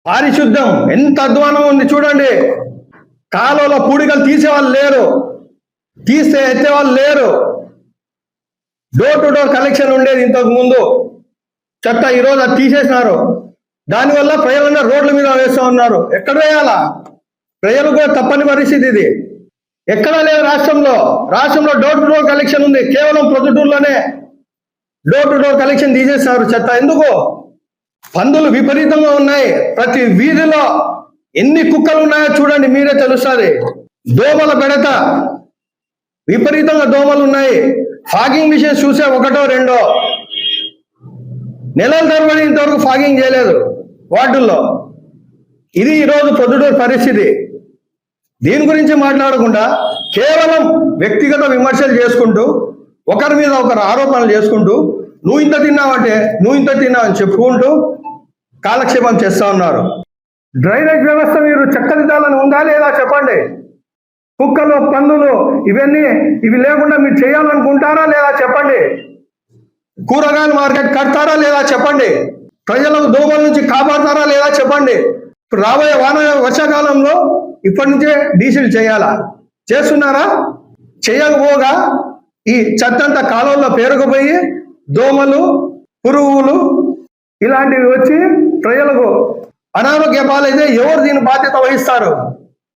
పారిశుద్ధం ఎంత అధ్వానం ఉంది చూడండి. కాలువలో పూడికలు తీసేవాళ్ళు లేరు, తీస్తే ఎత్తేవాళ్ళు లేరు. డోర్ టు డోర్ కలెక్షన్ ఉండేది ఇంతకు ముందు, చెత్త ఈరోజు అది తీసేసినారు. దానివల్ల ప్రజలందరూ రోడ్ల మీద వేస్తూ ఉన్నారు. ఎక్కడ వేయాలా? ప్రజలు కూడా తప్పని పరిస్థితి ఇది. ఎక్కడా లేదు రాష్ట్రంలో డోర్ టు డోర్ కలెక్షన్ ఉంది. కేవలం ప్రొద్దుటూరులోనే డోర్ టు డోర్ కలెక్షన్ తీసేస్తారు చెత్త. ఎందుకు? పందులు విపరీతంగా ఉన్నాయి. ప్రతి వీధిలో ఎన్ని కుక్కలు ఉన్నాయో చూడండి, మీరే తెలుస్తుంది. దోమల బెడత విపరీతంగా దోమలు ఉన్నాయి. ఫాగింగ్ మిషన్స్ చూసే ఒకటో రెండో, నెలల తరబడి ఇంతవరకు ఫాగింగ్ చేయలేదు వార్డుల్లో. ఇది ఈరోజు ప్రొద్దుటూరు పరిస్థితి. దీని గురించి మాట్లాడకుండా కేవలం వ్యక్తిగత విమర్శలు చేసుకుంటూ, ఒకరి మీద ఒకరు ఆరోపణలు చేసుకుంటూ, నువ్వు ఇంత తిన్నావంటే నువ్వు ఇంత తిన్నావని చెప్పుకుంటూ కాలక్షేపం చేస్తూ ఉన్నారు. డ్రైనేజ్ వ్యవస్థ మీరు చక్కదిద్దాలని ఉందా లేదా చెప్పండి. కుక్కలు, పందులు ఇవి లేకుండా మీరు చేయాలనుకుంటారా లేదా చెప్పండి. కూరగాయల మార్కెట్ కడతారా లేదా చెప్పండి. ప్రజలకు దోమల నుంచి కాపాడతారా లేదా చెప్పండి. ఇప్పుడు రాబోయే వర్షాకాలంలో ఇప్పటి నుంచే డీజిల్ చేయాలా? చేస్తున్నారా? చేయకపోగా ఈ చెత్తంతా కాలువల్లో పేరుకుపోయి దోమలు, పురుగులు ఇలాంటివి వచ్చి ప్రజలకు అనారోగ్య పాలైతే ఎవరు దీని బాధ్యత వహిస్తారు?